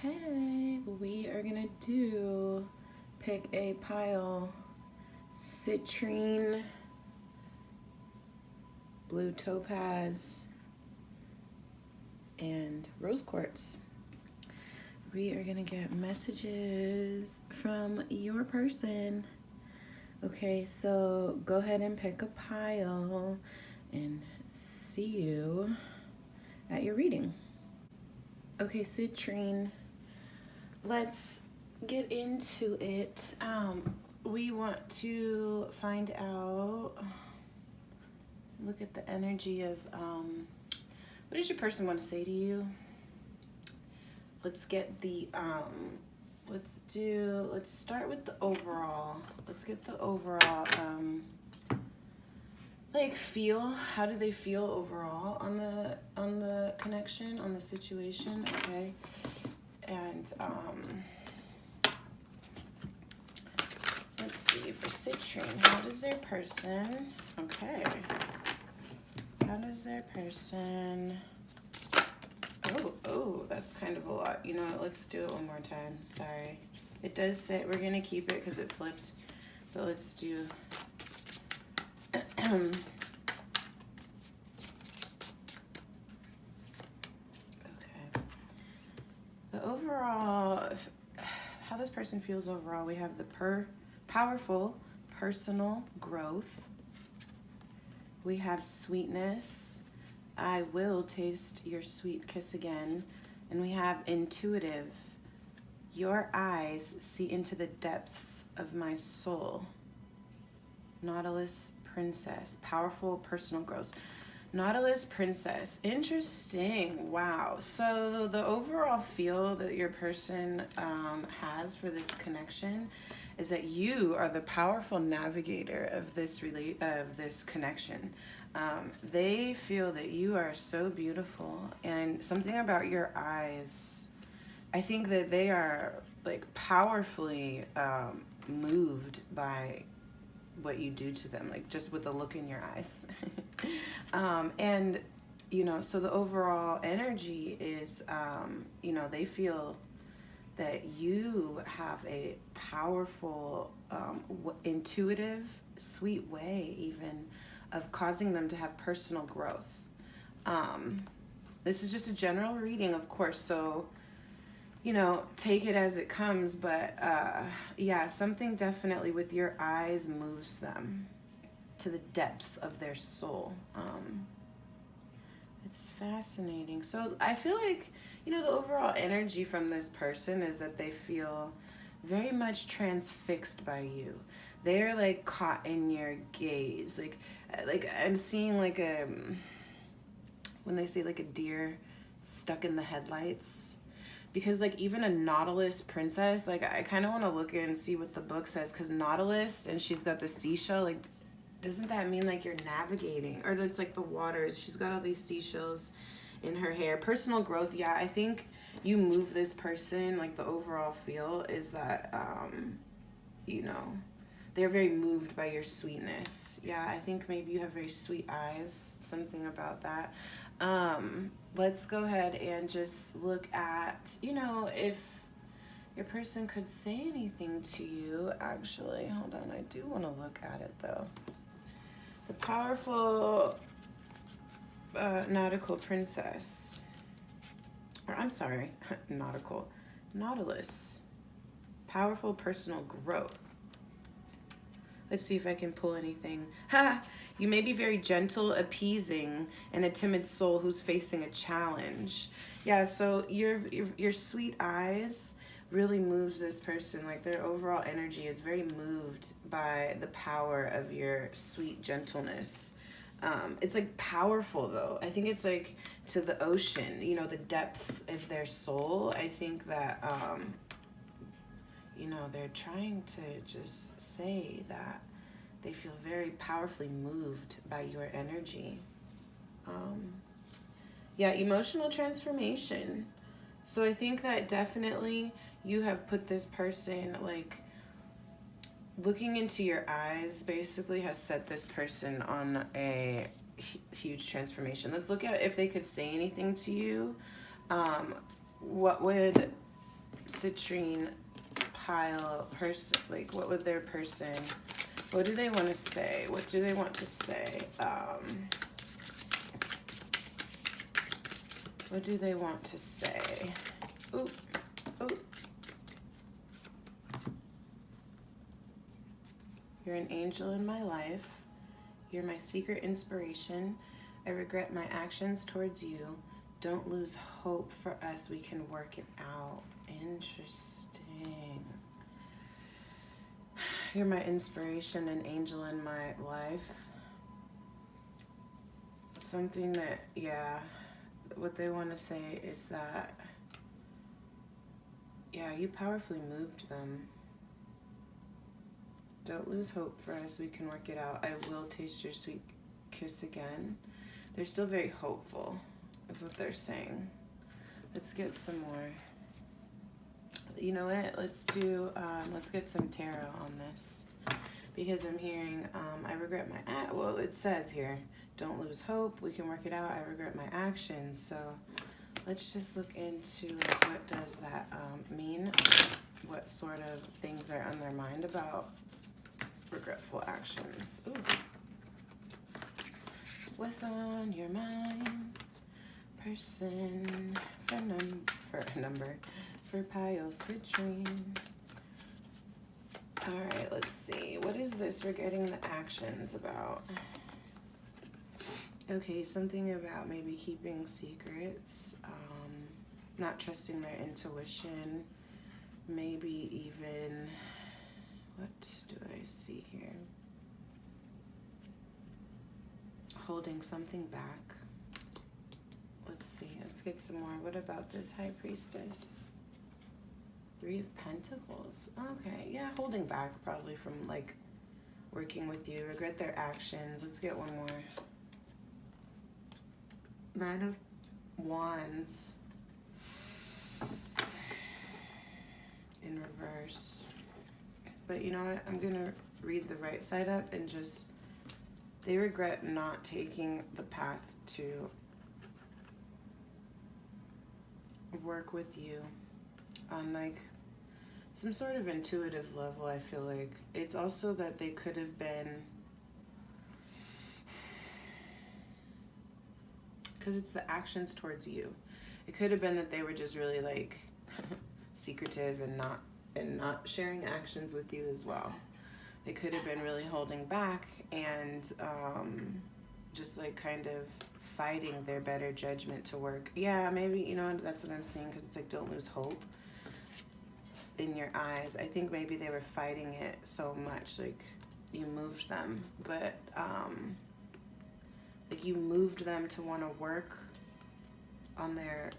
Okay, we are gonna pick a pile, Citrine, blue topaz, and rose quartz. We are gonna get messages from your person. Okay, so go ahead and pick a pile and see you at your reading. Okay, Citrine, let's get into it. We want to find out, look at the energy of, what does your person want to say to you? Let's get the, let's start with the overall. Let's get the overall, like feel. How do they feel overall on the connection, on the situation? Okay. And let's see, for Citrine, how does their person, okay, how does their person, oh, that's kind of a lot. You know what, let's do it one more time. Sorry. It does say, we're going to keep it because it flips, but let's do, okay. The overall, how this person feels overall, we have the powerful personal growth. We have sweetness. I will taste your sweet kiss again. And we have intuitive. Your eyes see into the depths of my soul. Nautilus princess. Powerful personal growth. Nautilus princess. Interesting. Wow. So the overall feel that your person has for this connection is that you are the powerful navigator of this connection. They feel that you are so beautiful, and something about your eyes, I think that they are like powerfully moved by what you do to them, like just with the look in your eyes. And you know, so the overall energy is, you know, they feel that you have a powerful, intuitive, sweet way even of causing them to have personal growth. This is just a general reading, of course, so, you know, take it as it comes, but yeah, something definitely with your eyes moves them to the depths of their soul. It's fascinating. So I feel like, you know, the overall energy from this person is that they feel very much transfixed by you. They're like caught in your gaze. Like I'm seeing like when they say like a deer stuck in the headlights. Because like even a Nautilus princess, like I kind of want to look and see what the book says, because Nautilus, and she's got the seashell, like doesn't that mean like you're navigating, or that's like the waters? She's got all these seashells in her hair. Personal growth, yeah, I think you move this person, like the overall feel is that you know, they're very moved by your sweetness. Yeah, I think maybe you have very sweet eyes, something about that. Let's go ahead and just look at, you know, if your person could say anything to you. Actually, hold on, I do want to look at it though. The powerful nautical princess, or I'm sorry, Nautilus, powerful personal growth. Let's see if I can pull anything. Ha! You may be very gentle, appeasing, and a timid soul who's facing a challenge. Yeah, so your sweet eyes really moves this person. Like their overall energy is very moved by the power of your sweet gentleness. It's like powerful though. I think it's like to the ocean, you know, the depths of their soul. I think that, you know, they're trying to just say that they feel very powerfully moved by your energy. Yeah, emotional transformation. So I think that definitely you have put this person, like looking into your eyes basically has set this person on a huge transformation. Let's look at if they could say anything to you. What would citrine pile person, like what would their person, what do they want to say? What do they want to say? What do they want to say? Ooh, ooh. You're an angel in my life. You're my secret inspiration. I regret my actions towards you. Don't lose hope for us. We can work it out. Interesting. You're my inspiration, an angel in my life. Something that, yeah, what they want to say is that, yeah, you powerfully moved them. Don't lose hope for us. We can work it out. I will taste your sweet kiss again. They're still very hopeful, is what they're saying. Let's get some more. You know what? Let's do, let's get some tarot on this. Because I'm hearing, I regret my, well, it says here, don't lose hope. We can work it out. I regret my actions. So let's just look into like, what does that mean? What sort of things are on their mind about regretful actions? Ooh. What's on your mind? Person for pile citrine. All right, let's see. What is this regretting the actions about? Okay, something about maybe keeping secrets, not trusting their intuition, maybe even, what do I see here? Holding something back. Let's see, let's get some more. What about this High Priestess? 3 of Pentacles. Okay, yeah, holding back probably from like working with you. Regret their actions. Let's get one more. 9 of Wands in reverse. But you know what? I'm gonna read the right side up and just, they regret not taking the path to work with you on like some sort of intuitive level. I feel like it's also that they could have been, because it's the actions towards you. It could have been that they were just really like secretive and not sharing actions with you as well. They could have been really holding back and just like kind of fighting their better judgment to work. Yeah, maybe, you know, that's what I'm seeing, because it's like don't lose hope in your eyes. I think maybe they were fighting it so much, like you moved them, but like you moved them to want to work on their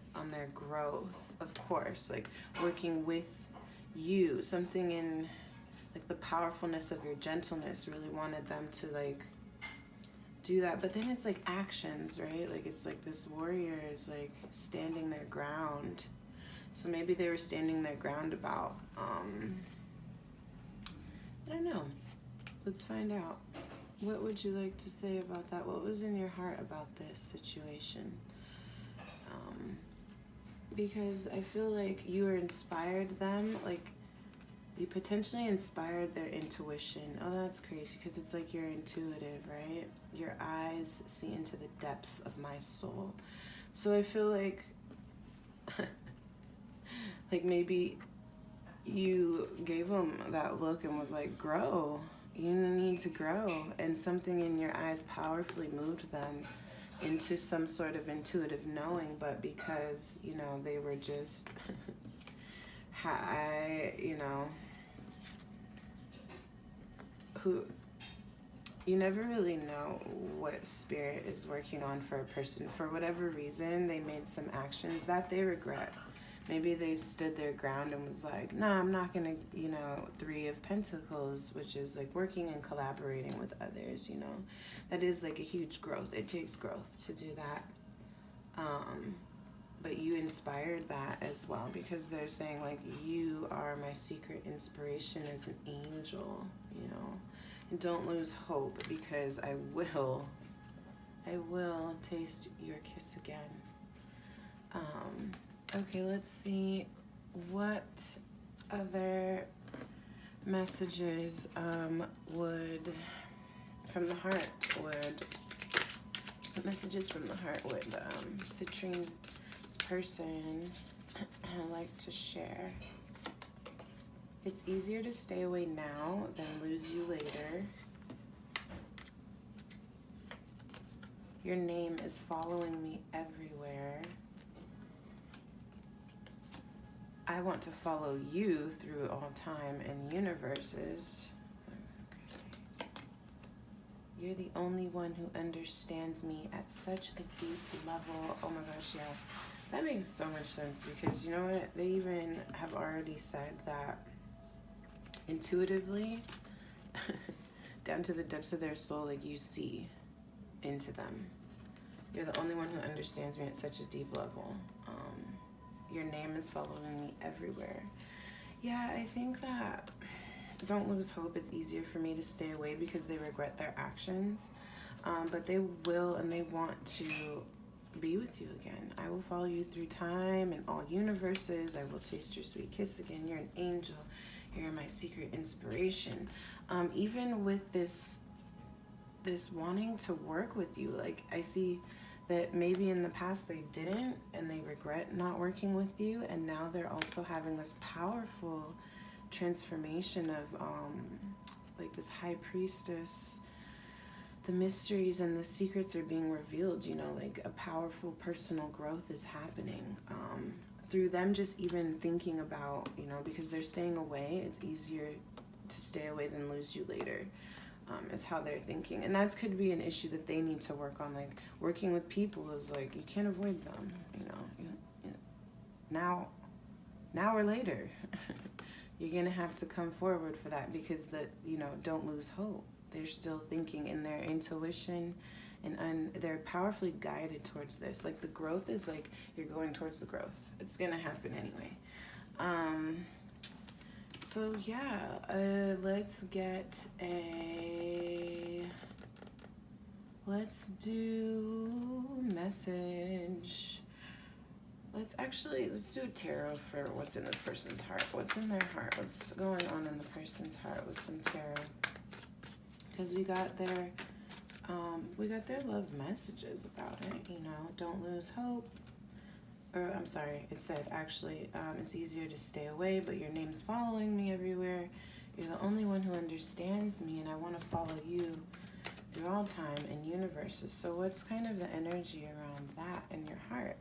growth, of course, like working with you. Something in like the powerfulness of your gentleness really wanted them to like do that. But then it's like actions, right? Like it's like this warrior is like standing their ground. So maybe they were standing their ground about I don't know. Let's find out. What would you like to say about that? What was in your heart about this situation? Because I feel like you inspired them, like you potentially inspired their intuition. Oh, that's crazy, because it's like you're intuitive, right? Your eyes see into the depths of my soul. So I feel like like maybe you gave them that look and was like, grow. You need to grow. And something in your eyes powerfully moved them into some sort of intuitive knowing. But because, you know, they were just, you never really know what spirit is working on for a person. For whatever reason, they made some actions that they regret. Maybe they stood their ground and was like, no, I'm not going to, you know, 3 of Pentacles, which is like working and collaborating with others, you know. That is like a huge growth. It takes growth to do that. But you inspired that as well, because they're saying like, you are my secret inspiration as an angel, you know. And don't lose hope, because I will taste your kiss again. Okay, let's see. what other messages would from the heart would what messages from the heart would Citrine, this person, like to share? It's easier to stay away now than lose you later. Your name is following me everywhere. I want to follow you through all time and universes. Okay. You're the only one who understands me at such a deep level. Oh my gosh, yeah. That makes so much sense because you know what? They even have already said that intuitively, down to the depths of their soul, like you see into them. You're the only one who understands me at such a deep level. Your name is following me everywhere. Yeah, I think that don't lose hope. It's easier for me to stay away because they regret their actions. But they will and they want to be with you again. I will follow you through time and all universes. I will taste your sweet kiss again. You're an angel. You're my secret inspiration. Even with this wanting to work with you, like I see that maybe in the past they didn't and they regret not working with you, and now they're also having this powerful transformation of like this high priestess. The mysteries and the secrets are being revealed, you know, like a powerful personal growth is happening through them just even thinking about, you know, because they're staying away, it's easier to stay away than lose you later. Is how they're thinking, and that could be an issue that they need to work on. Like working with people is like you can't avoid them, you know. Now or later, you're gonna have to come forward for that because don't lose hope. They're still thinking in their intuition, and they're powerfully guided towards this. Like the growth is like you're going towards the growth. It's gonna happen anyway. So yeah, let's do message. Let's do tarot for what's in this person's heart. What's in their heart? What's going on in the person's heart with some tarot? Because we got their love messages about it. You know, don't lose hope. Or I'm sorry, it said actually, it's easier to stay away, but your name's following me everywhere. You're the only one who understands me, and I want to follow you through all time and universes. So what's kind of the energy around that in your heart?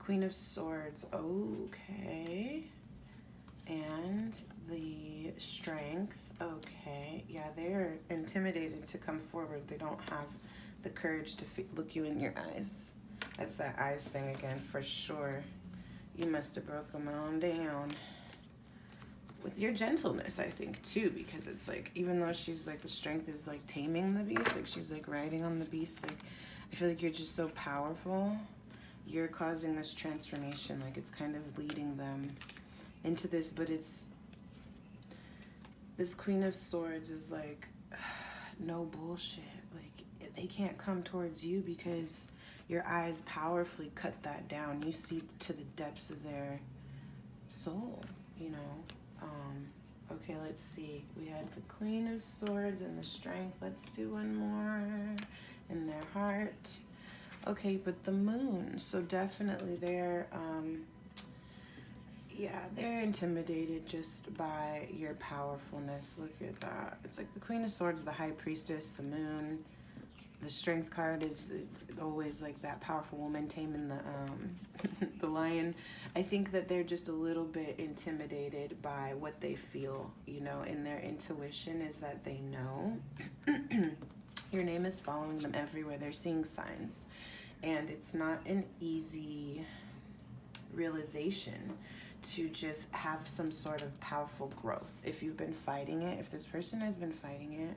Queen of Swords, okay. And the Strength, okay. Yeah, they're intimidated to come forward. They don't have the courage to look you in your eyes. That's that eyes thing again, for sure. You must have broke them on down. With your gentleness, I think, too, because it's like, even though she's like, the strength is like taming the beast, like she's like riding on the beast, like, I feel like you're just so powerful. You're causing this transformation, like it's kind of leading them into this, but it's, this Queen of Swords is like, no bullshit. Like, they can't come towards you because your eyes powerfully cut that down. You see to the depths of their soul, you know. Okay, let's see. We had the Queen of Swords and the Strength. Let's do one more in their heart. Okay, but the Moon. So definitely they're intimidated just by your powerfulness. Look at that. It's like the Queen of Swords, the High Priestess, the Moon. The Strength card is always like that powerful woman taming the the lion. I think that they're just a little bit intimidated by what they feel, you know, in their intuition is that they know. Your name is following them everywhere. They're seeing signs. And it's not an easy realization to just have some sort of powerful growth. If you've been fighting it, if this person has been fighting it,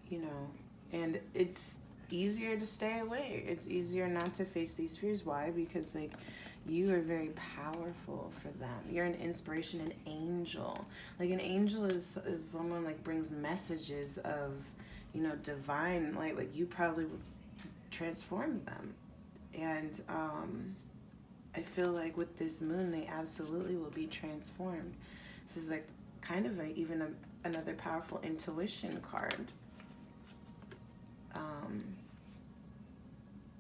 you know, and it's easier to stay away. It's easier not to face these fears. Why? Because like you are very powerful for them. You're an inspiration, an angel. Like an angel is someone like brings messages of, you know, divine, like you probably would transform them. And I feel like with this moon, they absolutely will be transformed. This is like kind of another powerful intuition card.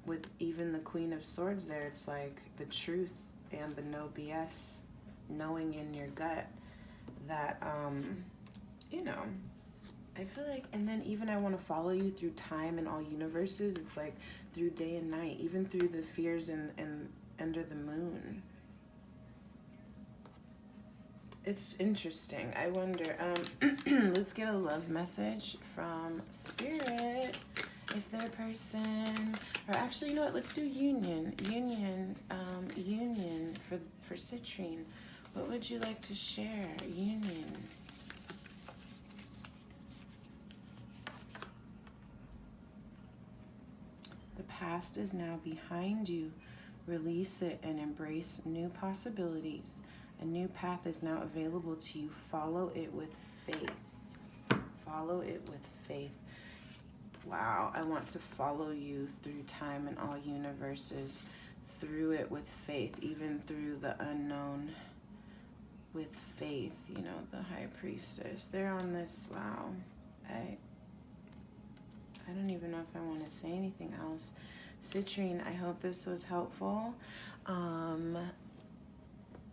With even the Queen of Swords there, it's like the truth and the no BS, knowing in your gut that, you know, I feel like, and then even I want to follow you through time and all universes. It's like through day and night, even through the fears and under the moon. It's interesting. I wonder, let's get a love message from Spirit. If their person, or actually, you know what? Let's do union for Citrine. What would you like to share? Union. The past is now behind you. Release it and embrace new possibilities. A new path is now available to you. Follow it with faith. Follow it with faith. Wow, I want to follow you through time and all universes, through it with faith, even through the unknown with faith. You know, the High Priestess. They're on this, wow. I don't even know if I want to say anything else. Citrine, I hope this was helpful.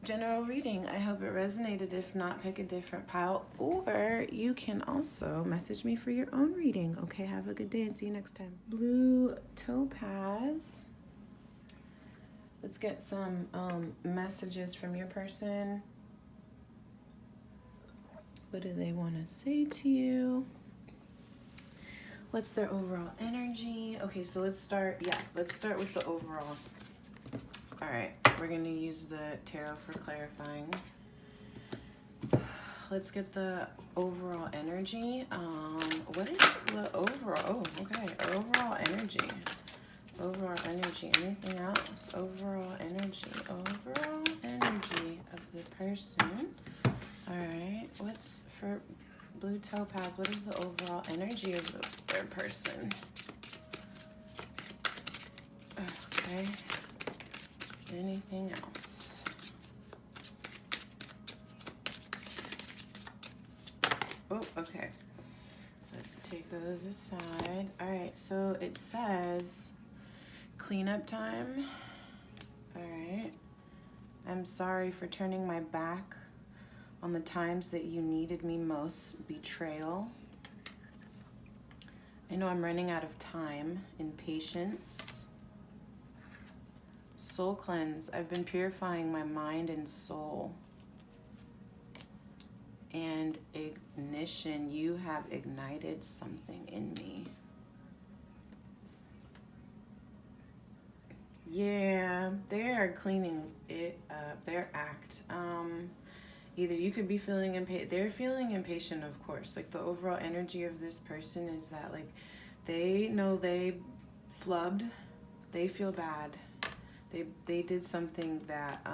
General reading, I hope it resonated. If not, pick a different pile, or you can also message me for your own reading. Okay, have a good day and see you next time. Blue Topaz. Let's get some messages from your person. What do they want to say to you? What's their overall energy? Okay, so let's start with the overall. All right, we're going to use the tarot for clarifying. Let's get the overall energy. What is the overall? Oh, okay. Overall energy. Overall energy. Anything else? Overall energy. Overall energy of the person. All right. What's for Blue Topaz? What is the overall energy of their person? Okay. Anything else? Oh, okay. Let's take those aside. All right, so it says cleanup time. All right. I'm sorry for turning my back on the times that you needed me most. Betrayal. I know I'm running out of time. Impatience. Soul cleanse. I've been purifying my mind and soul. And ignition. You have ignited something in me. Yeah, they are cleaning it up. Their act. Either you could be feeling impatient. They're feeling impatient, of course. Like the overall energy of this person is that like they know they flubbed. They feel bad. They did something that,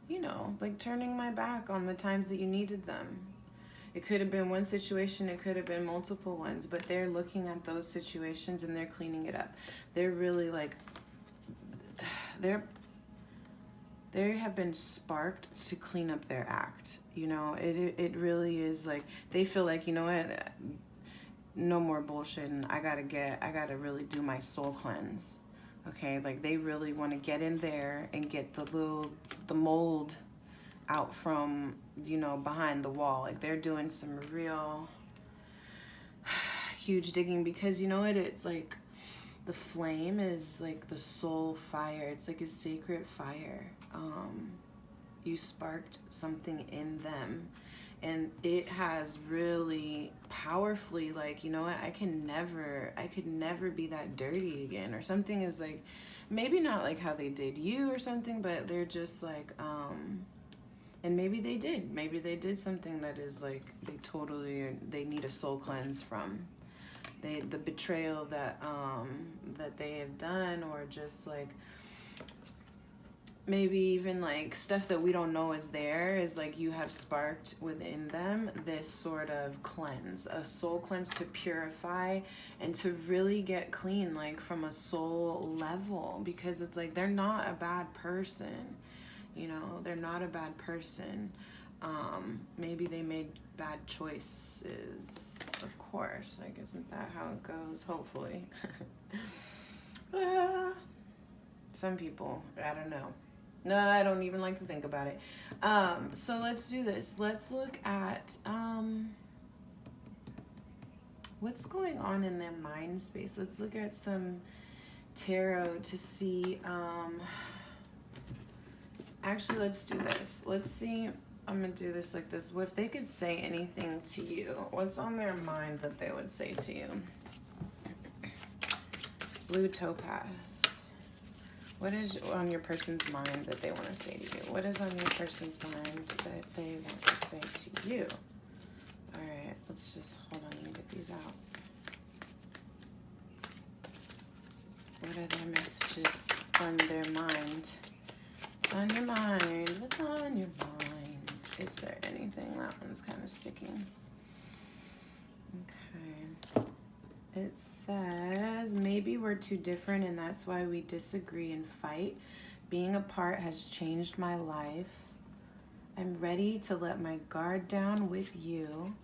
you know, like turning my back on the times that you needed them. It could have been one situation, it could have been multiple ones, but they're looking at those situations and they're cleaning it up. They're really like, they have been sparked to clean up their act. You know, it really is like, they feel like, you know what, no more bullshit and I gotta really do my soul cleanse. Okay, like they really want to get in there and get the mold out from, you know, behind the wall. Like they're doing some real huge digging because, you know what, it's like the flame is like the soul fire. It's like a sacred fire. You sparked something in them. And it has really powerfully, like, you know what, I could never be that dirty again. Or something is like, maybe not like how they did you or something, but they're just like, and maybe they did something that is like, they need a soul cleanse from. The betrayal that they have done, or just like, maybe even like stuff that we don't know is there, is like you have sparked within them this sort of cleanse, a soul cleanse to purify and to really get clean, like from a soul level, because it's like they're not a bad person, you know, they're not a bad person. Maybe they made bad choices, of course, like isn't that how it goes? Hopefully. Some people, I don't know. No, I don't even like to think about it. So let's do this. Let's look at what's going on in their mind space. Let's look at some tarot to see. Actually, let's do this. Let's see. I'm going to do this like this. If they could say anything to you, what's on their mind that they would say to you? Blue Topaz. What is on your person's mind that they want to say to you? What is on your person's mind that they want to say to you? All right, let's just hold on and get these out. What are their messages on their mind? What's on your mind? What's on your mind? Is there anything? That one's kind of sticking. Okay. It says, maybe we're too different and that's why we disagree and fight. Being apart has changed my life. I'm ready to let my guard down with you.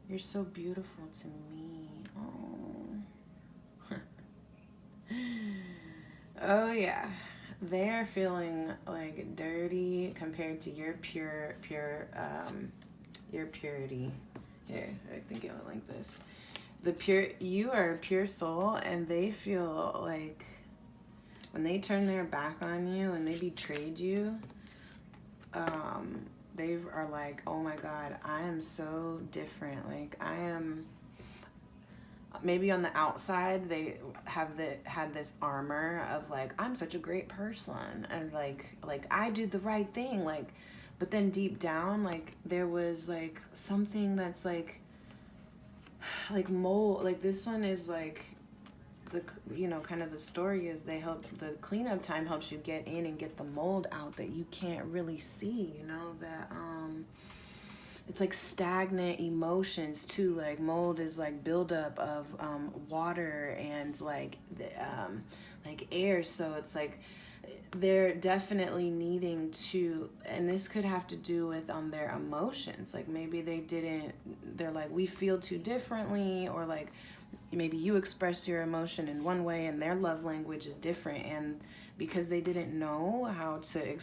You're so beautiful to me. Oh. Oh yeah. They're feeling like dirty compared to your your purity. Here, I think it went like this. You are a pure soul, and they feel like when they turn their back on you and they betrayed you, they are like, oh my God, I am so different. Like I am. Maybe on the outside they had this armor of like, I'm such a great person and like I do the right thing, like, but then deep down like there was like something that's like mold. Like this one is like the, you know, kind of the story is the cleanup time helps you get in and get the mold out that you can't really see, you know, that it's like stagnant emotions too. Like mold is like buildup of water and like air. So it's like they're definitely needing to, and this could have to do with their emotions. Like maybe they're like, we feel too differently, or like maybe you express your emotion in one way and their love language is different, and because they didn't know how to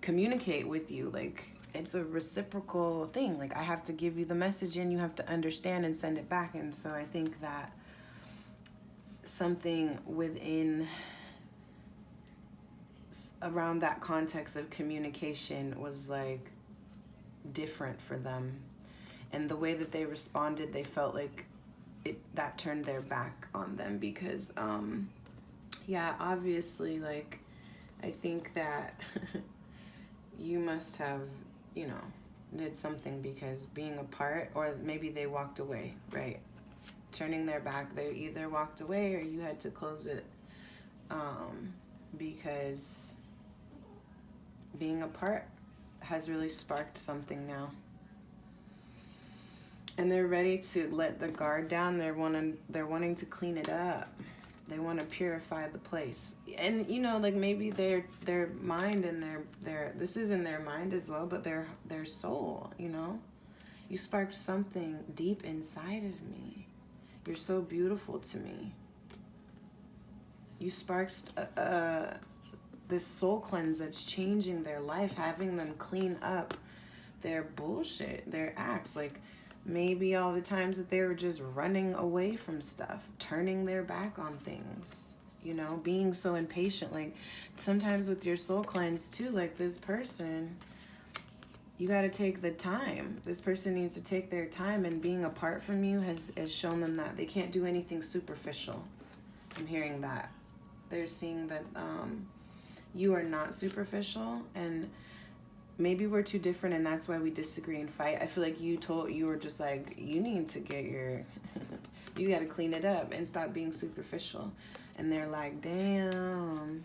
communicate with you, like it's a reciprocal thing. Like I have to give you the message and you have to understand and send it back. And so I think that something within around that context of communication was like different for them, and the way that they responded, they felt like that turned their back on them because yeah, obviously, like I think that you must have, you know, did something, because being apart, or maybe they walked away, right? Turning their back, they either walked away or you had to close it, because being apart has really sparked something now. And they're ready to let the guard down. They're wanting to clean it up. They want to purify the place. And you know, like maybe their mind and their this is in their mind as well, but their soul, you know. You sparked something deep inside of me. You're so beautiful to me. You sparked this soul cleanse that's changing their life, having them clean up their bullshit, their acts. Like maybe all the times that they were just running away from stuff, turning their back on things, you know, being so impatient. Like sometimes with your soul cleanse too, like this person, you got to take the time. This person needs to take their time, and being apart from you has shown them that they can't do anything superficial. I'm hearing that. They're seeing that you are not superficial, and maybe we're too different and that's why we disagree and fight. I feel like you were just like, you need to get your, you got to clean it up and stop being superficial. And they're like, damn,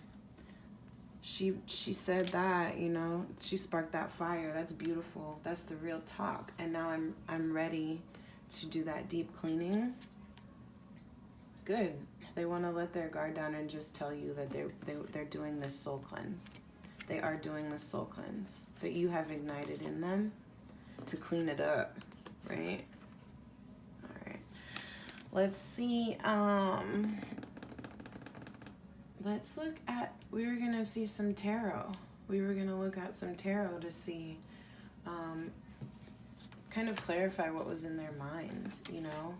She said that, you know, she sparked that fire. That's beautiful. That's the real talk. And now I'm ready to do that deep cleaning. Good. They want to let their guard down and just tell you that they're doing this soul cleanse. They are doing this soul cleanse that you have ignited in them to clean it up, right? All right. Let's see. Let's look at, we were going to see some tarot. We were going to look at some tarot to see, kind of clarify what was in their mind, you know?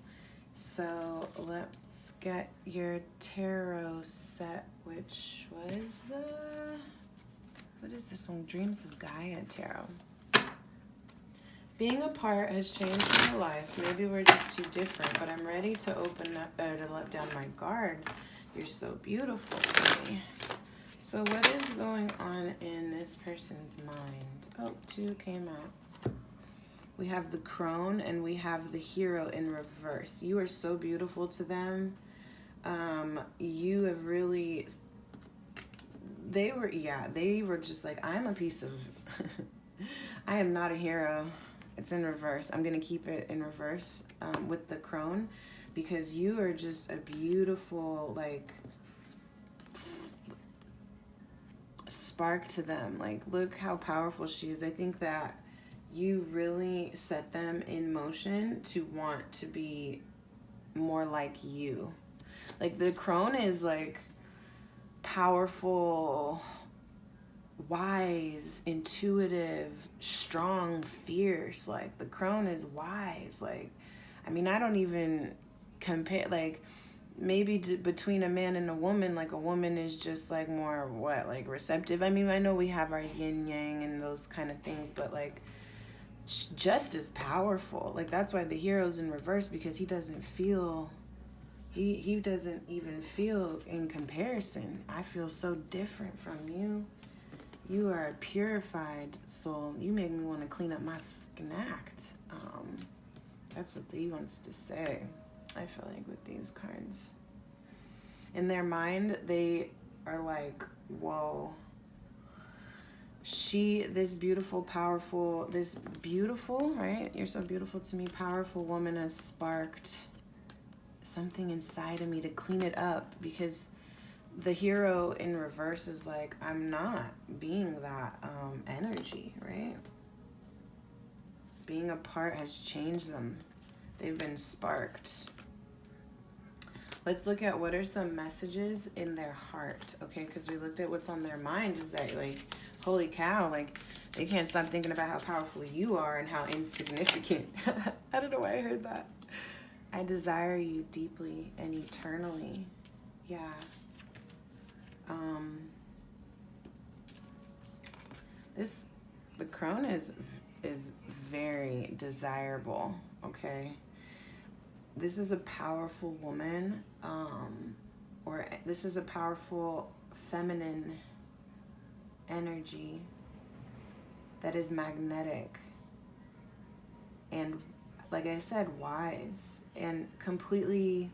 So let's get your tarot set, which was what is this one? Dreams of Gaia Tarot. Being apart has changed my life. Maybe we're just too different, but I'm ready to open up, to let down my guard. You're so beautiful to me. So what is going on in this person's mind? Oh, 2 came out. We have the crone and we have the hero in reverse. You are so beautiful to them. You have really, they were just like, I'm a piece of, I am not a hero. It's in reverse. I'm going to keep it in reverse with the crone, because you are just a beautiful, like, spark to them. Like, look how powerful she is. I think that you really set them in motion to want to be more like you. Like, the crone is, like, powerful, wise, intuitive, strong, fierce. Like, the crone is wise. Like, I mean, I don't even compare, like, maybe between a man and a woman, like, a woman is just, like, more, what, like, receptive. I mean, I know we have our yin yang and those kind of things, but, like, just as powerful. Like, that's why the hero's in reverse, because he doesn't feel, he doesn't even feel in comparison. I feel so different from you. You are a purified soul. You make me want to clean up my fucking act. That's what he wants to say, I feel like, with these cards. In their mind, they are like, whoa. This beautiful, powerful, right? You're so beautiful to me, powerful woman has sparked something inside of me to clean it up, because the hero in reverse is like, I'm not being that energy, right? Being apart has changed them. They've been sparked. Let's look at what are some messages in their heart, okay? Because we looked at what's on their mind. Is that, like, holy cow, like, they can't stop thinking about how powerful you are and how insignificant. I don't know why I heard that. I desire you deeply and eternally. Yeah. The crone is very desirable, okay? This is a powerful woman, or this is a powerful feminine energy that is magnetic and, like I said, wise and completely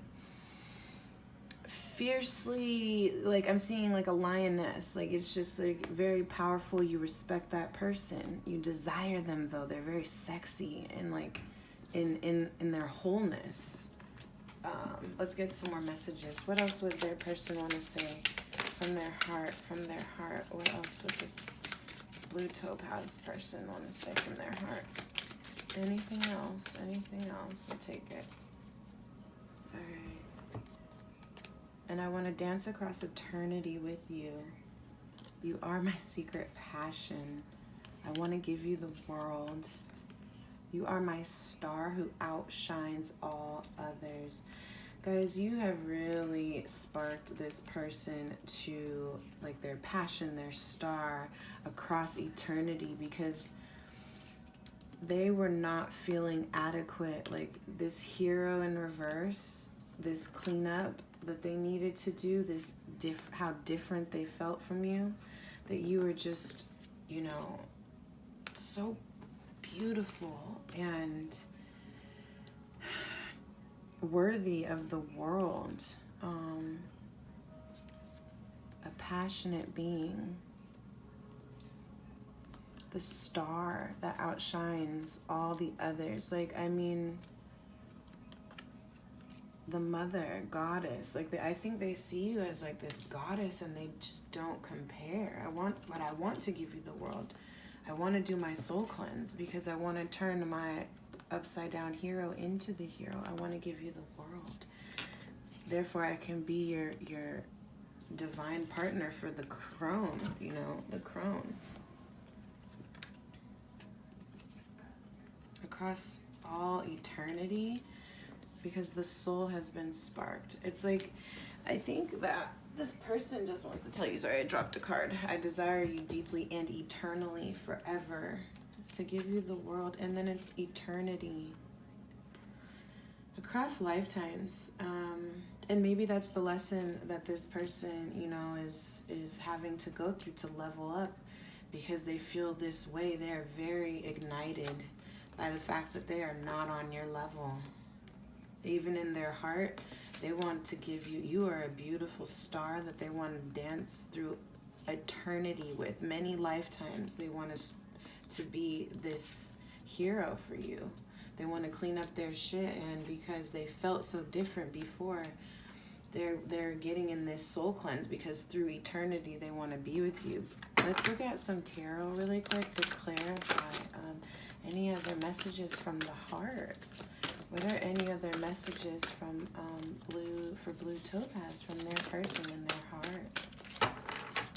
fiercely, like, I'm seeing like a lioness. Like, it's just like very powerful. You respect that person. You desire them, though. They're very sexy and, like, in their wholeness. Let's get some more messages. What else would their person want to say from their heart? From their heart. What else would this blue topaz person want to say from their heart? Anything else? Anything else? We'll take it. All right. And I want to dance across eternity with you. You are my secret passion. I want to give you the world. You are my star who outshines all others. Guys, you have really sparked this person to, like, their passion, their star across eternity, because they were not feeling adequate. Like, this hero in reverse, this cleanup that they needed to do, this how different they felt from you, that you were just, you know, so beautiful and worthy of the world. A passionate being. The star that outshines all the others. Like, I mean, the mother, goddess. Like, I think they see you as like this goddess, and they just don't compare. I want to give you the world. I want to do my soul cleanse because I want to turn my upside down hero into the hero. I want to give you the world. Therefore, I can be your divine partner for the crone, you know, the crone. Across all eternity, because the soul has been sparked. It's like, I think that this person just wants to tell you, sorry, I dropped a card. I desire you deeply and eternally, forever, to give you the world. And then it's eternity. Across lifetimes. And maybe that's the lesson that this person, you know, is having to go through to level up, because they feel this way. They're very ignited by the fact that they are not on your level. Even in their heart, they want to give you, you are a beautiful star that they want to dance through eternity with. Many lifetimes they want to be this hero for you. They want to clean up their shit, and because they felt so different before, they're getting in this soul cleanse, because through eternity they want to be with you. Let's look at some tarot really quick to clarify any other messages from the heart. What are any other messages from blue topaz from their person in their heart?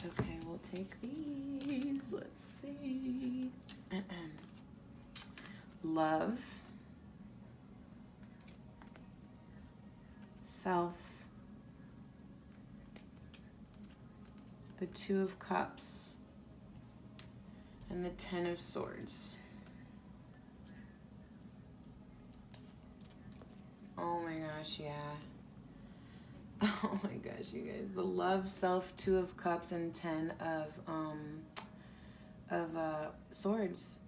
Okay, we'll take these. Let's see. Love, self, the Two of Cups, and the Ten of Swords. Oh my gosh, yeah. Oh my gosh, you guys. The love, self, Two of Cups, and 10 of swords.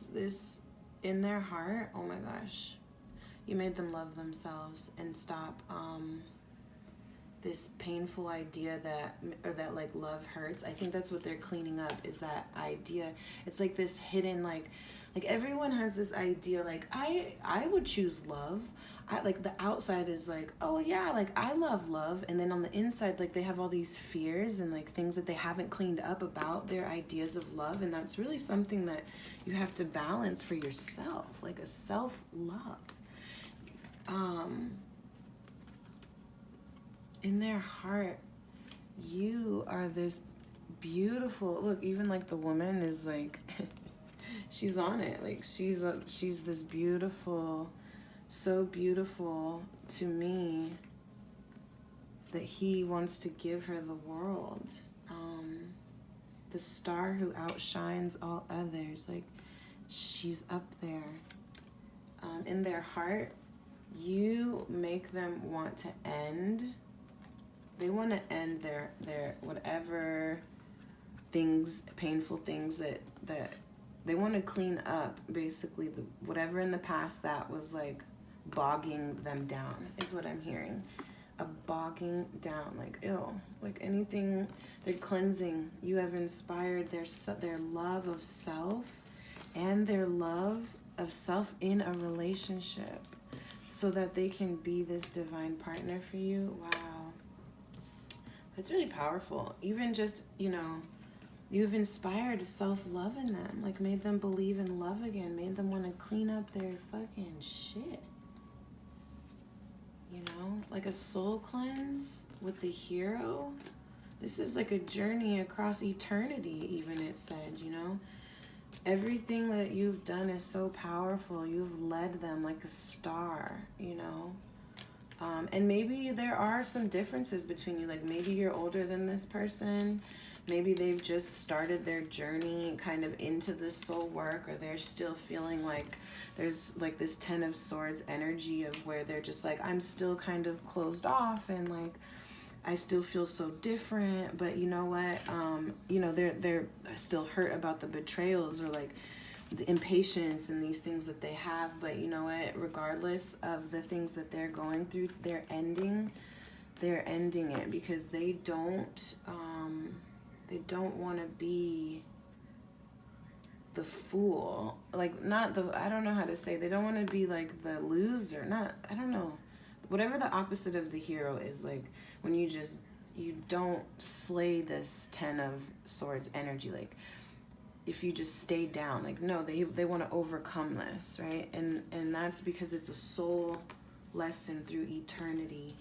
This in their heart, oh my gosh. You made them love themselves and stop this painful idea that like love hurts. I think that's what they're cleaning up, is that idea. It's like this hidden, like everyone has this idea, like I would choose love. Like the outside is like, oh yeah, like I love love, and then on the inside, like they have all these fears and like things that they haven't cleaned up about their ideas of love, and that's really something that you have to balance for yourself, like a self-love. In their heart, you are this beautiful, look, even like the woman is like she's on it, like she's this beautiful, so beautiful to me that he wants to give her the world. The star who outshines all others, like she's up there. In their heart, you make them want to end. They want to end their whatever things, painful things that they want to clean up, basically whatever in the past that was like bogging them down, is what I'm hearing. A bogging down, like ew, like anything. They're cleansing. You have inspired their love of self and their love of self in a relationship, so that they can be this divine partner for you. Wow. It's really powerful. Even just, you know, you've inspired self-love in them, like made them believe in love again, made them want to clean up their fucking shit. You know, like a soul cleanse with the hero. This is like a journey across eternity, even, it said, you know. Everything that you've done is so powerful. You've led them like a star, you know. And maybe there are some differences between you. Like maybe you're older than this person. Maybe they've just started their journey kind of into the soul work, or they're still feeling like there's like this Ten of Swords energy of where they're just like, I'm still kind of closed off, and like I still feel so different. But you know what? You know, they're still hurt about the betrayals, or like the impatience and these things that they have. But you know what? Regardless of the things that they're going through, they're ending it, because they don't They don't want to be the fool. Like, not the, I don't know how to say. They don't want to be like the loser. Not, I don't know. Whatever the opposite of the hero is, like when you don't slay this 10 of Swords energy. Like, if you just stay down, like, no, they want to overcome this, right? And that's because it's a soul lesson through eternity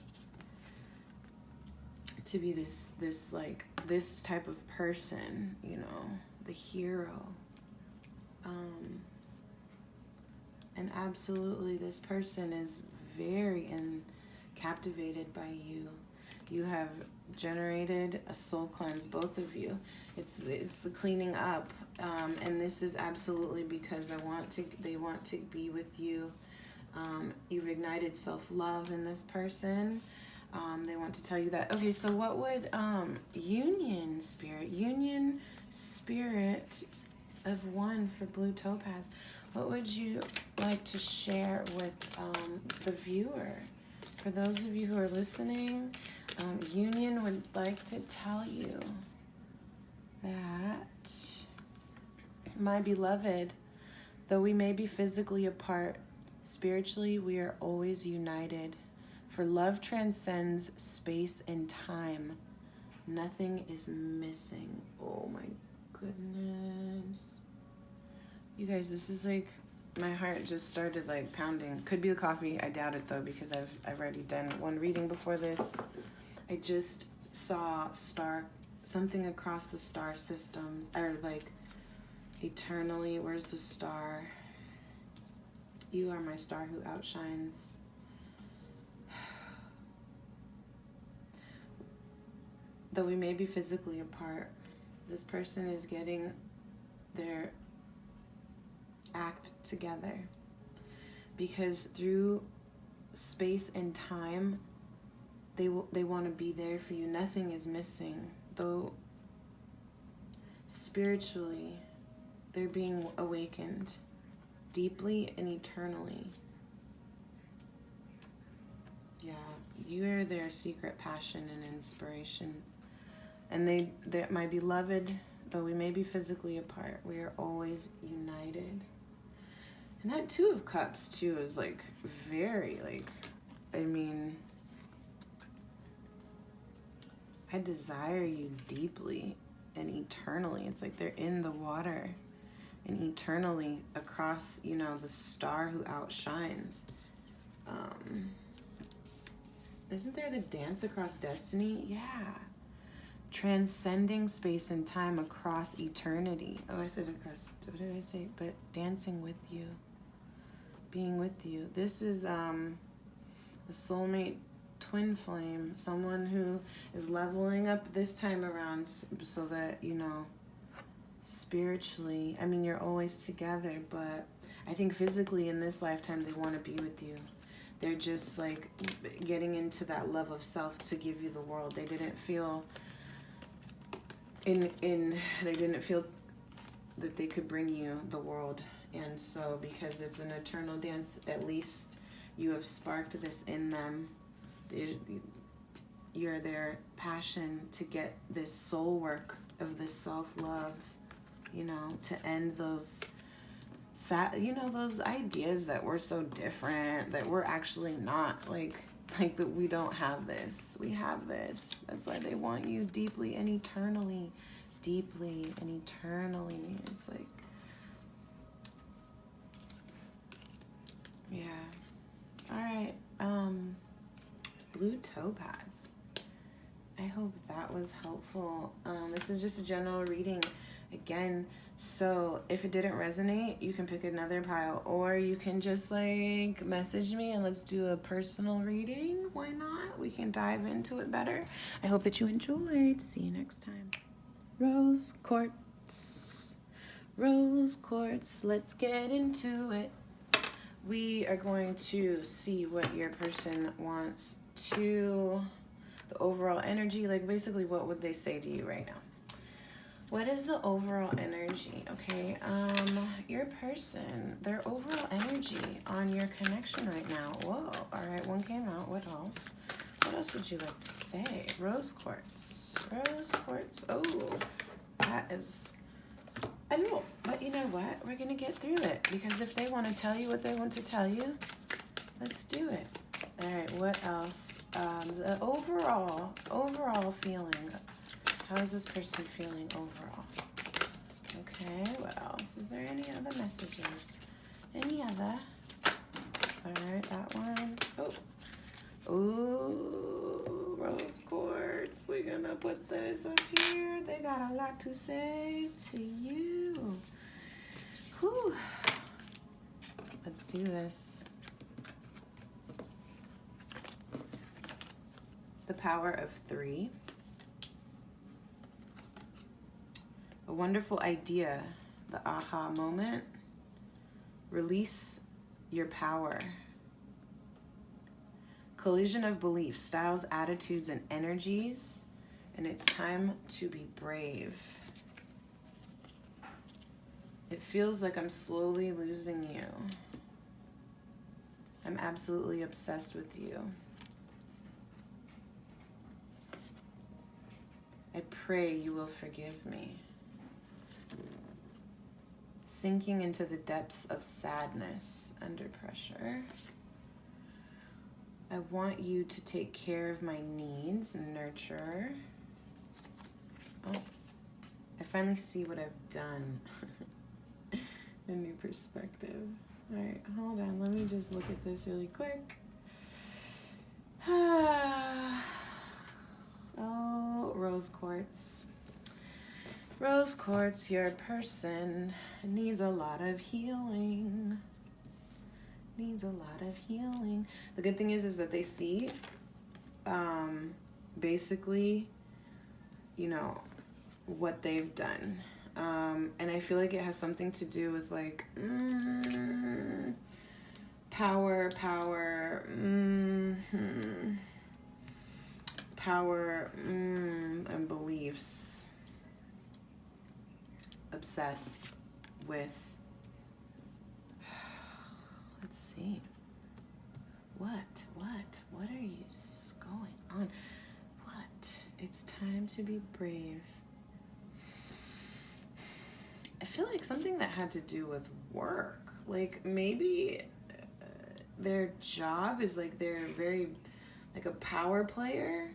to be this like this type of person, you know, the hero. And absolutely, this person is very captivated by you. You have generated a soul cleanse, both of you. It's the cleaning up, and this is absolutely because they want to be with you. You've ignited self-love in this person. They want to tell you that. Okay, so what would union spirit of one for blue topaz, what would you like to share with the viewer? For those of you who are listening, union would like to tell you that, my beloved, though we may be physically apart, spiritually we are always united. For love transcends space and time. Nothing is missing. Oh my goodness. You guys, this is like, my heart just started like pounding. Could be the coffee. I doubt it though, because I've already done one reading before this. I just saw something across the star systems, or like eternally. Where's the star? You are my star who outshines. Though we may be physically apart, this person is getting their act together, because through space and time, they want to be there for you. Nothing is missing. Though spiritually, they're being awakened deeply and eternally. Yeah, you are their secret passion and inspiration. And they're my beloved, though we may be physically apart, we are always united. And that Two of Cups too is like very like, I mean, I desire you deeply and eternally. It's like they're in the water and eternally across, you know, the star who outshines. Isn't there the dance across destiny? Yeah. Transcending space and time across eternity. Oh, I said across, what did I say? But dancing with you, being with you. This is a soulmate twin flame, someone who is leveling up this time around so that, you know, spiritually, I mean, you're always together, but I think physically in this lifetime, they want to be with you. They're just like getting into that love of self to give you the world. They didn't feel they didn't feel that they could bring you the world. And so because it's an eternal dance, at least you have sparked this in them. You're their passion to get this soul work of this self-love, you know, to end those you know, those ideas that we're so different, that we're actually not, like that we don't have this. We have this. That's why they want you deeply and eternally. Deeply and eternally. It's like, yeah. All right. Blue topaz. I hope that was helpful. This is just a general reading. Again, so if it didn't resonate, you can pick another pile, or you can just like message me and let's do a personal reading. Why not? We can dive into it better. I hope that you enjoyed. See you next time. Rose quartz. Rose quartz. Let's get into it. We are going to see what your person wants to, the overall energy, like basically what would they say to you right now? What is the overall energy? Okay, your person, their overall energy on your connection right now. Whoa, all right, one came out. What else? What else would you like to say? Rose quartz. Rose quartz. Oh, that is a little. But you know what? We're going to get through it. Because if they want to tell you what they want to tell you, let's do it. All right, what else? The overall feeling. How is this person feeling overall? Okay, what else? Is there any other messages? Any other? All right, that one. Oh. Ooh, rose quartz. We're gonna put this up here. They got a lot to say to you. Whew. Let's do this. The power of 3. A wonderful idea, the aha moment. Release your power. Collision of beliefs, styles, attitudes, and energies. And it's time to be brave. It feels like I'm slowly losing you. I'm absolutely obsessed with you. I pray you will forgive me. Sinking into the depths of sadness under pressure. I want you to take care of my needs and nurture. Oh, I finally see what I've done. A new perspective. All right, hold on. Let me just look at this really quick. Oh, rose quartz. Rose quartz, your person needs a lot of healing. Needs a lot of healing. The good thing is that they see, basically, you know, what they've done. And I feel like it has something to do with like, power, and beliefs. Obsessed with, let's see, what are you going on? What? It's time to be brave. I feel like something that had to do with work, like maybe their job is like they're very like a power player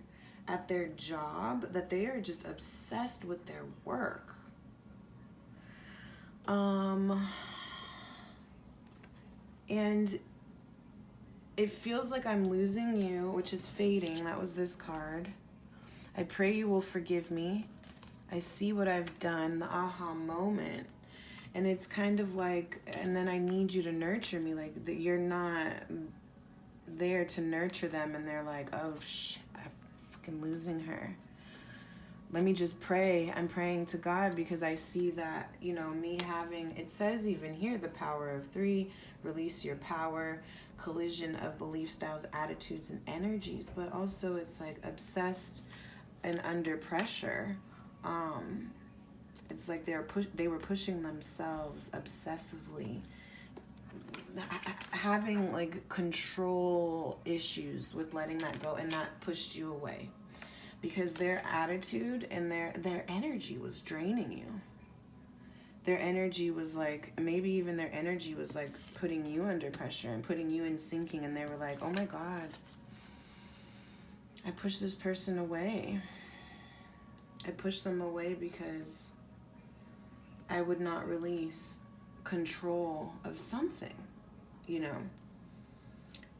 at their job, that they are just obsessed with their work. And it feels like I'm losing you, which is fading. That was this card. I pray you will forgive me. I see what I've done, the aha moment. And it's kind of like, and then I need you to nurture me. Like, you're not there to nurture them, and they're like, oh, I'm fucking losing her. Let me just pray. I'm praying to God because I see that, you know, me having, it says even here, the power of 3, release your power, collision of belief styles, attitudes, and energies. But also it's like obsessed and under pressure. It's like they were pushing themselves obsessively, having like control issues with letting that go, and that pushed you away. Because their attitude and their energy was draining you. Their energy was like, maybe even their energy was like putting you under pressure and putting you in sinking. And they were like, oh my God, I pushed this person away. I pushed them away because I would not release control of something, you know.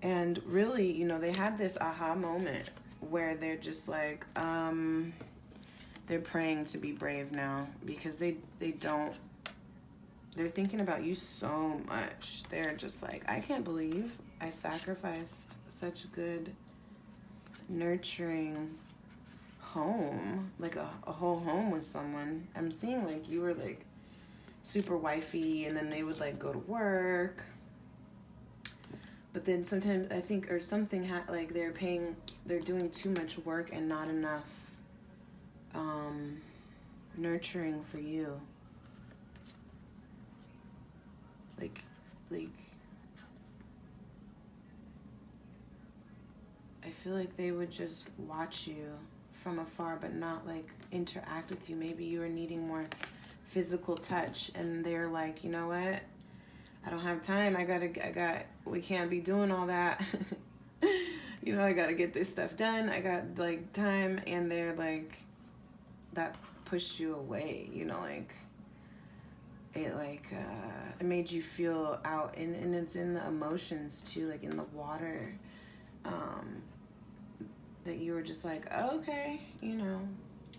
And really, you know, they had this aha moment where they're just like, they're praying to be brave now because they're thinking about you so much. They're just like, I can't believe I sacrificed such good, nurturing home, like a whole home with someone. I'm seeing like you were like super wifey, and then they would like go to work. But then sometimes I think, or something like they're doing too much work and not enough nurturing for you. Like I feel like they would just watch you from afar, but not like interact with you. Maybe you were needing more physical touch, and they're like, you know what? I don't have time. We can't be doing all that. You know, I gotta get this stuff done. I got like time, and they're like, that pushed you away. You know, like it made you feel out, and it's in the emotions too, like in the water. That you were just like, oh, okay, you know.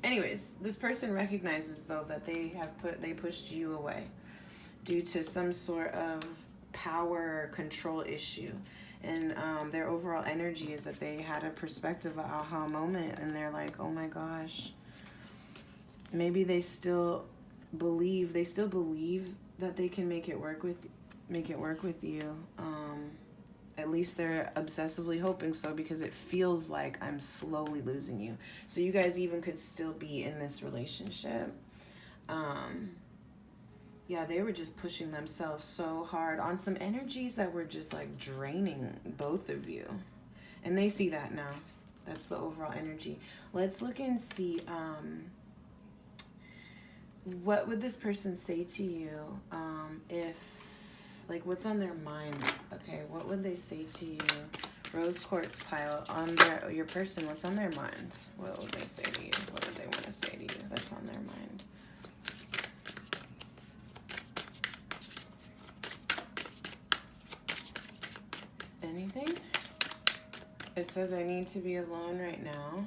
Anyways, this person recognizes though that they pushed you away due to some sort of power control issue, and their overall energy is that they had a perspective, an aha moment, and they're like, oh my gosh, maybe they still believe that they can make it work with you. At least they're obsessively hoping so, because it feels like I'm slowly losing you. So you guys even could still be in this relationship. Yeah, they were just pushing themselves so hard on some energies that were just like draining both of you. And they see that now. That's the overall energy. Let's look and see, what would this person say to you if, like, what's on their mind? Okay, what would they say to you? Rose quartz pile on your person. What's on their mind? What would they say to you? What do they want to say to you that's on their mind? Anything? It says I need to be alone right now.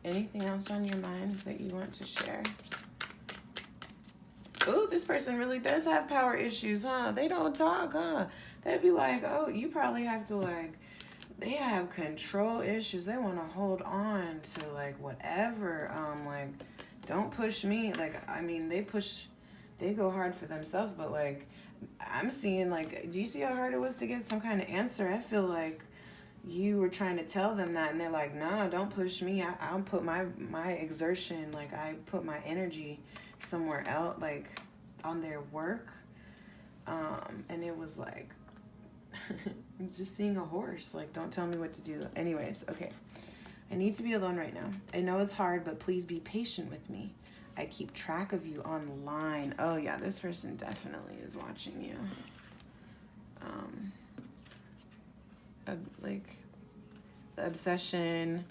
Anything else on your mind that you want to share? Oh, this person really does have power issues, huh? They don't talk, huh? They'd be like, oh, you probably have to, like, they have control issues. They want to hold on to, like, whatever. Like, don't push me. Like, I mean, they go hard for themselves, but, like, I'm seeing, like, do you see how hard it was to get some kind of answer? I feel like you were trying to tell them that, and they're like, no, don't push me. I'll put my exertion, like, I put my energy somewhere else, like on their work. And it was like, I'm just seeing a horse, like, don't tell me what to do. Anyways, okay. I need to be alone right now. I know it's hard, but please be patient with me. I keep track of you online. Oh yeah, this person definitely is watching you. Like, obsession.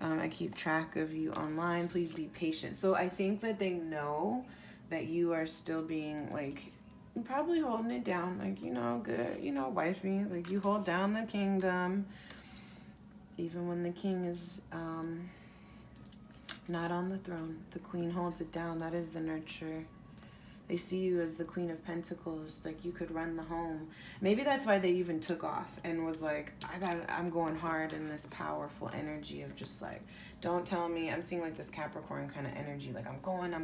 I keep track of you online. Please be patient. So I think that they know that you are still being, like, probably holding it down, like, you know, good, you know, wifey, like, you hold down the kingdom even when the king is not on the throne. The queen holds it down. That is the nurture. They see you as the Queen of Pentacles, like you could run the home. Maybe that's why they even took off and was like, I'm going hard in this powerful energy of just like, don't tell me. I'm seeing like this Capricorn kind of energy, like I'm building,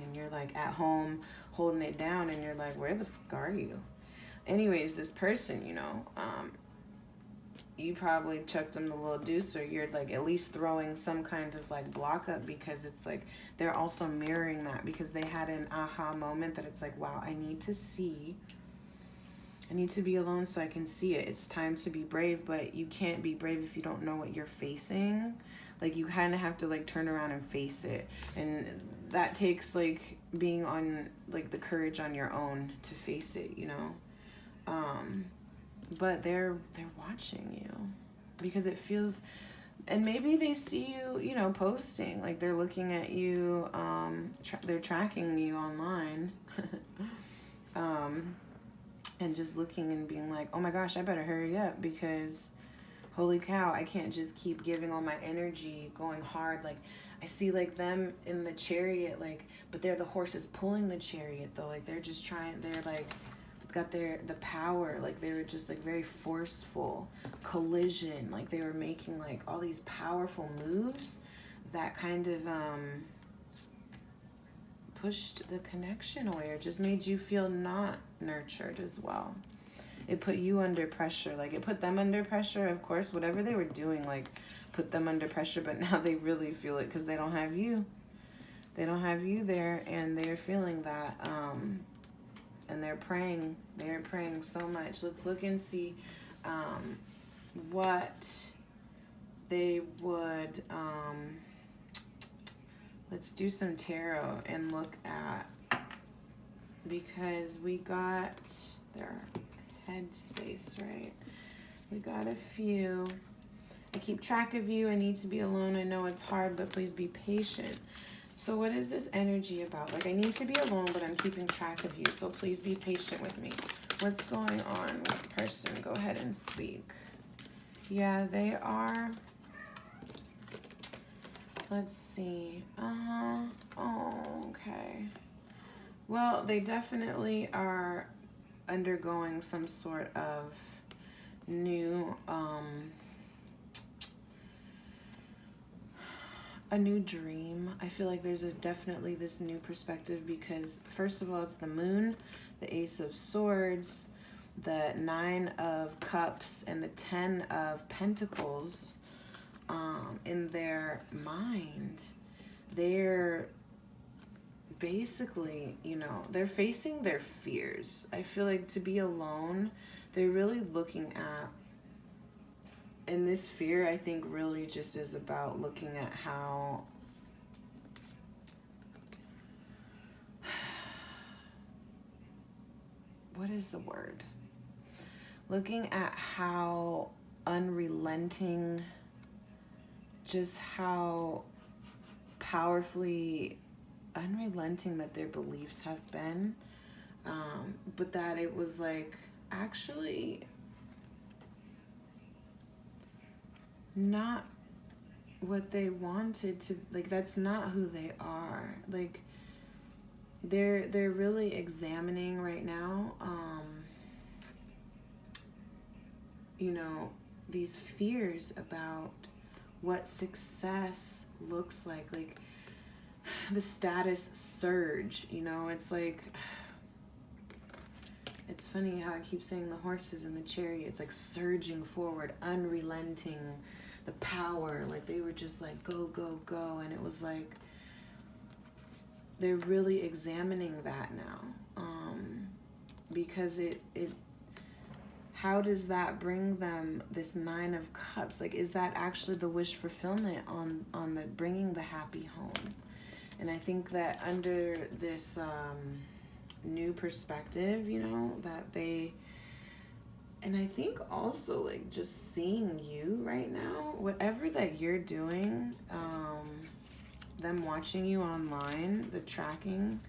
and you're like at home holding it down, and you're like, where the fuck are you? Anyways, this person, you know, you probably chucked them the little deuce, or you're like at least throwing some kind of like block up, because it's like they're also mirroring that, because they had an aha moment that it's like, wow, I need to be alone so I can see it. It's time to be brave, but you can't be brave if you don't know what you're facing. Like, you kind of have to like turn around and face it, and that takes like being on like the courage on your own to face it, you know. But they're watching you because it feels, and maybe they see you, you know, posting, like they're looking at you, they're tracking you online, and just looking and being like, oh my gosh, I better hurry up, because holy cow, I can't just keep giving all my energy going hard. Like, I see like them in the chariot, like, but they're the horses pulling the chariot though. Like, they're just trying, they're like, got the power, like they were just like very forceful collision, like they were making like all these powerful moves that kind of pushed the connection away, or just made you feel not nurtured as well. It put you under pressure, like it put them under pressure, of course, whatever they were doing, like put them under pressure, but now they really feel it because they don't have you there, and they're feeling that And they're praying so much. Let's look and see what they would, let's do some tarot and look at, because we got their head space, right? We got a few. I keep track of you. I need to be alone. I know it's hard, but please be patient. So what is this energy about? Like, I need to be alone, but I'm keeping track of you. So please be patient with me. What's going on with the person? Go ahead and speak. Yeah, they are. Let's see. Oh, okay. Well, they definitely are undergoing some sort of new, a new dream. I feel like there's definitely this new perspective, because first of all, it's the moon, the Ace of Swords, the 9 of Cups, and the 10 of Pentacles. In their mind, they're basically, you know, they're facing their fears. I feel like to be alone, they're really looking at, and this fear, I think, really just is about looking at how what is the word? Looking at how unrelenting, just how powerfully unrelenting that their beliefs have been, but that it was like actually not what they wanted to, like, that's not who they are. Like, they're really examining right now, you know, these fears about what success looks like the status surge, you know. It's like, it's funny how I keep saying the horses and the chariot. It's like surging forward, unrelenting, the power, like they were just like go, go, go. And it was like they're really examining that now, because it how does that bring them this 9 of Cups? Like, is that actually the wish fulfillment on the bringing the happy home? And I think that under this new perspective, you know, that they, and I think also like just seeing you right now, whatever that you're doing, them watching you online, the tracking,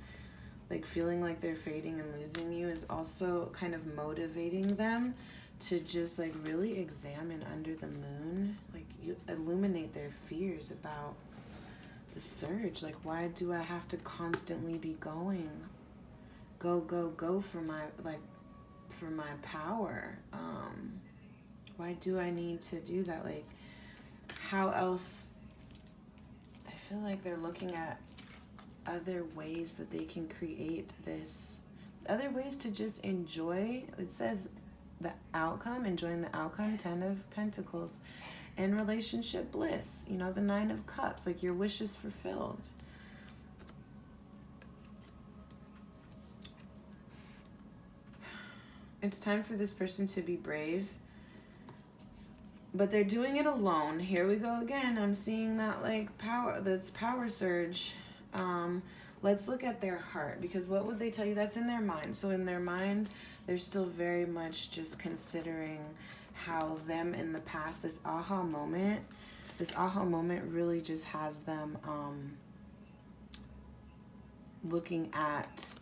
like feeling like they're fading and losing you, is also kind of motivating them to just like really examine under the moon, like you illuminate their fears about the surge. Like, why do I have to constantly be going, go, go, go for my, like, for my power? Why do I need to do that? Like, how else? I feel like they're looking at other ways that they can create this, other ways to just enjoy. It says the outcome, enjoying the outcome, 10 of Pentacles, and relationship bliss, you know, the 9 of Cups, like your wish is fulfilled. It's time for this person to be brave, but they're doing it alone. Here we go again. I'm seeing that like power, that's power surge. Let's look at their heart, because what would they tell you? That's in their mind. So in their mind, they're still very much just considering how them in the past, this aha moment really just has them looking at,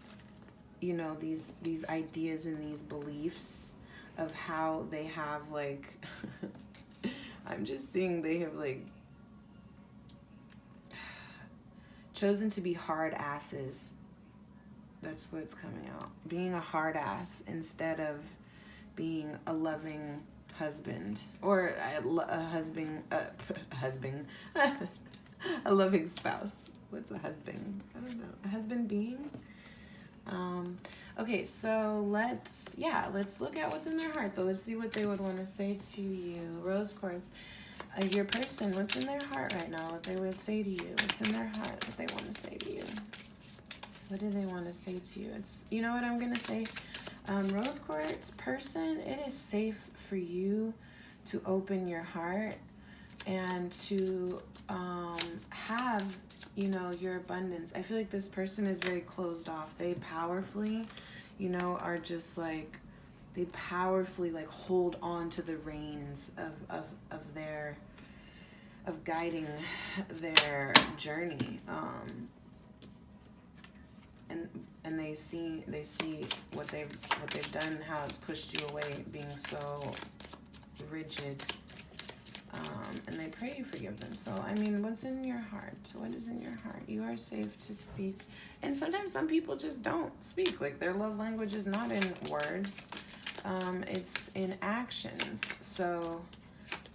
you know, these ideas and these beliefs of how they have like I'm just seeing they have like chosen to be hard asses. That's what's coming out. Being a hard ass instead of being a loving husband, or a husband, a loving spouse. What's a husband? I don't know. A husband being? Okay, so let's look at what's in their heart, though. Let's see what they would want to say to you. Rose quartz. Your person, what's in their heart right now? What they would say to you? What's in their heart? What they want to say to you? What do they want to say to you? It's, you know what I'm going to say? Rose quartz person, it is safe for you to open your heart and to have, you know, your abundance. I feel like this person is very closed off. They powerfully, you know, are just like, they powerfully like hold on to the reins of their, of guiding their journey. And they see what they've done, how it's pushed you away, being so rigid. And they pray you forgive them. So, I mean, what's in your heart? What is in your heart? You are safe to speak. And sometimes some people just don't speak. Like, their love language is not in words. It's in actions. So,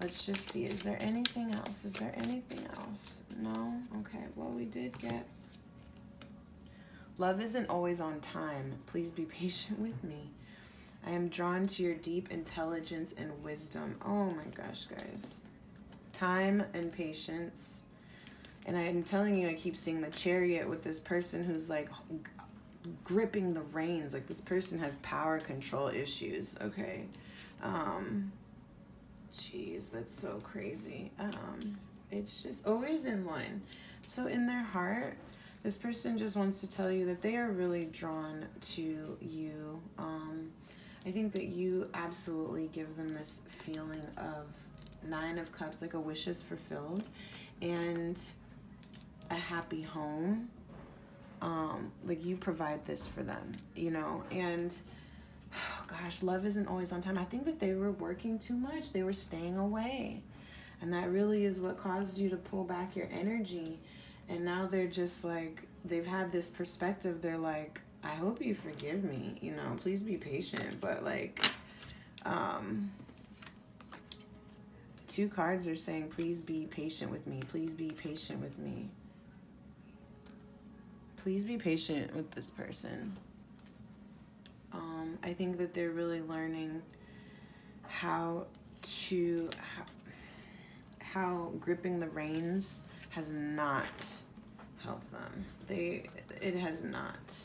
let's just see. Is there anything else? Is there anything else? No? Okay. Well, we did get... Love isn't always on time. Please be patient with me. I am drawn to your deep intelligence and wisdom. Oh my gosh, guys. Time and patience. And I'm telling you, I keep seeing the Chariot with this person who's like gripping the reins. Like, this person has power control issues. Okay. Jeez, that's so crazy. It's just always in line. So in their heart, this person just wants to tell you that they are really drawn to you. I think that you absolutely give them this feeling of 9 of Cups, like a wish is fulfilled, and a happy home. Like, you provide this for them, you know, and oh gosh, love isn't always on time. I think that they were working too much. They were staying away. And that really is what caused you to pull back your energy. And now they're just like, they've had this perspective. They're like, I hope you forgive me, you know, please be patient. But like, 2 cards are saying, please be patient with me. Please be patient with me. Please be patient with this person. I think that they're really learning how gripping the reins has not helped them. It has not.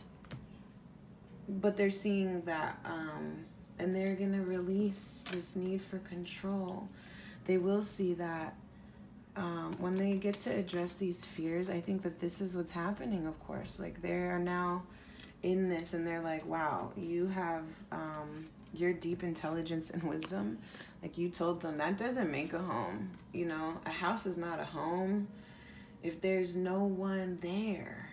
But they're seeing that, and they're gonna release this need for control. They will see that when they get to address these fears. I think that this is what's happening, of course. Like, they are now in this, and they're like, wow, you have your deep intelligence and wisdom. Like, you told them that doesn't make a home. You know, a house is not a home if there's no one there.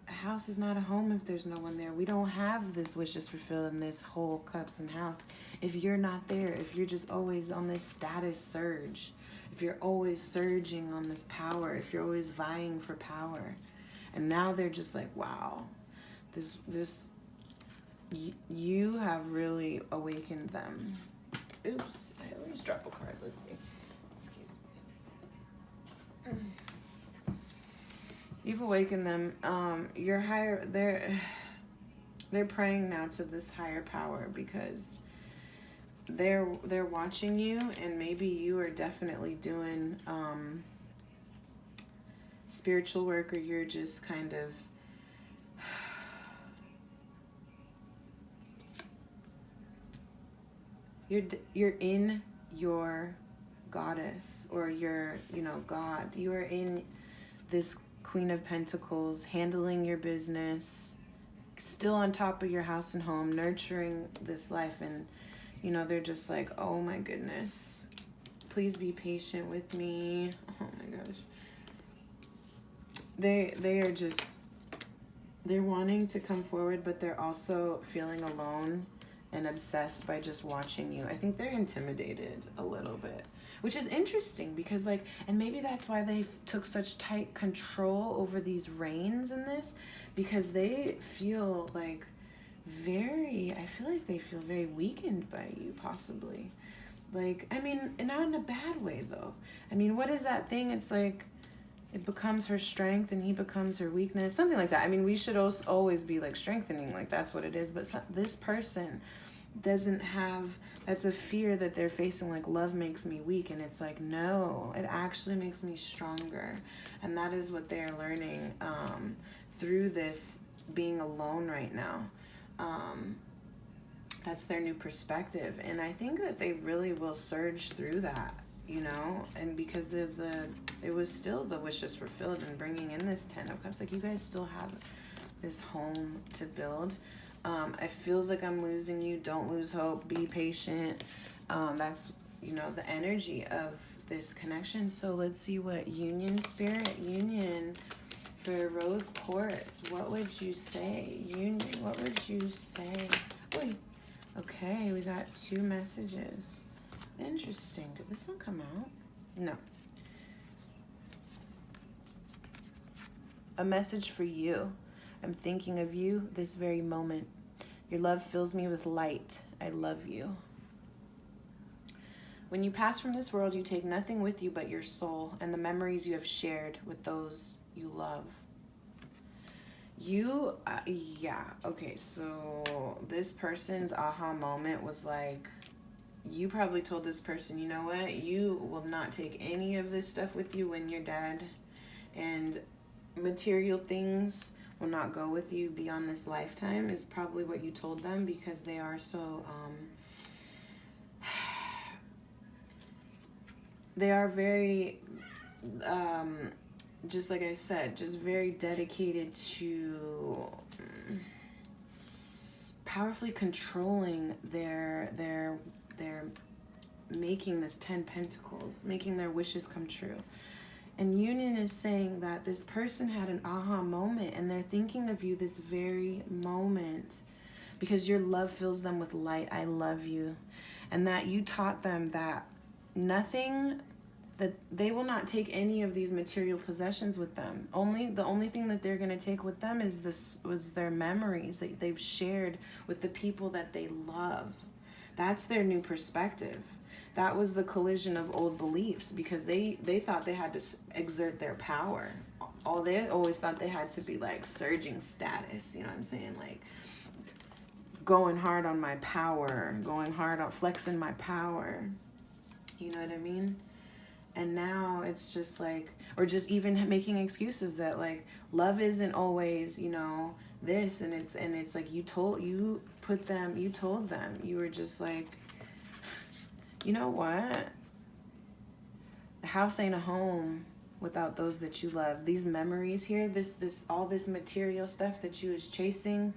A house is not a home if there's no one there. We don't have this wishes fulfilled in this whole cups and house if you're not there, if you're just always on this status surge, if you're always surging on this power, if you're always vying for power. And now they're just like, wow, you have really awakened them. Oops, I always drop a card. Let's see. Excuse me. You've awakened them. Your higher, they're praying now to this higher power because they're watching you, and maybe you are definitely doing spiritual work, or you're just kind of you're in your goddess, or your, you know, God. You are in this Queen of Pentacles, handling your business, still on top of your house and home, nurturing this life. And, you know, they're just like, oh my goodness, please be patient with me. Oh my gosh. They are just, they're wanting to come forward, but they're also feeling alone and obsessed by just watching you. I think they're intimidated a little bit, which is interesting because, like, and maybe that's why they took such tight control over these reins in this, because they feel like I feel like they feel very weakened by you, possibly. Like, I mean, and not in a bad way, though. I mean, what is that thing? It's like, it becomes her strength and he becomes her weakness, something like that. I mean, we should also always be like strengthening, like that's what it is. But this person doesn't have, that's a fear that they're facing, like, love makes me weak. And it's like, no, it actually makes me stronger. And that is what they're learning through this being alone right now. That's their new perspective, and I think that they really will surge through that, you know, and because it was still the wishes fulfilled and bringing in this 10 of Cups. Like, you guys still have this home to build. It feels like I'm losing you. Don't lose hope. Be patient. That's, you know, the energy of this connection. So let's see what union, spirit union for rose quartz. What would you say? Union, what would you say? Wait. Okay, we got 2 messages. Interesting. Did this one come out? No. A message for you. I'm thinking of you this very moment. Your love fills me with light. I love you. When you pass from this world, you take nothing with you but your soul and the memories you have shared with those you love. Yeah, okay, so this person's aha moment was like, you probably told this person, you know what, you will not take any of this stuff with you when you're dead, and material things will not go with you beyond this lifetime, is probably what you told them, because they are so, they are very, just like I said, just very dedicated to powerfully controlling their making this 10 pentacles, making their wishes come true. And union is saying that this person had an aha moment and they're thinking of you this very moment because your love fills them with light. I love you. And that you taught them that nothing, that they will not take any of these material possessions with them. The only thing that they're going to take with them was their memories that they've shared with the people that they love. That's their new perspective. That was the collision of old beliefs, because they thought they had to exert their power. They always thought they had to be like surging status, you know what I'm saying? Like going hard on my power, going hard on flexing my power. You know what I mean? And now it's just like, or just even making excuses that like love isn't always, you know, this, and it's like you told them, you were just like, you know what? The house ain't a home without those that you love. These memories here, all this material stuff that you was chasing,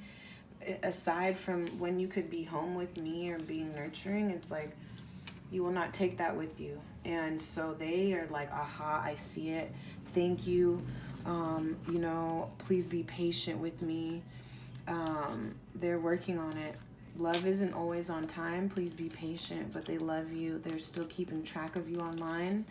aside from when you could be home with me or being nurturing, it's like you will not take that with you. And so they are like, aha, I see it. Thank you. You know, please be patient with me. They're working on it. Love isn't always on time. Please be patient, but they love you. They're still keeping track of you online.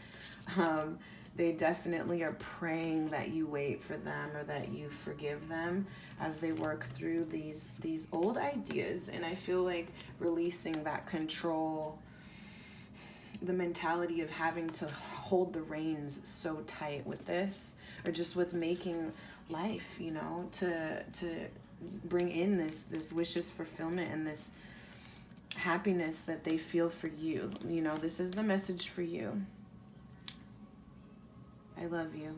They definitely are praying that you wait for them or that you forgive them as they work through these old ideas. And I feel like releasing that control, the mentality of having to hold the reins so tight with this, or just with making life, you know, to bring in this wishes fulfillment and this happiness that they feel for you. You know, this is the message for you. I love you.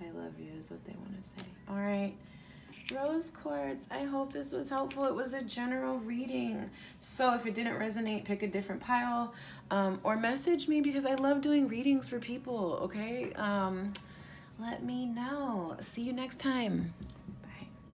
I love you is what they want to say. All right. Rose quartz, I hope this was helpful. It was a general reading. So if it didn't resonate, pick a different pile, or message me, because I love doing readings for people, okay? Let me know. See you next time.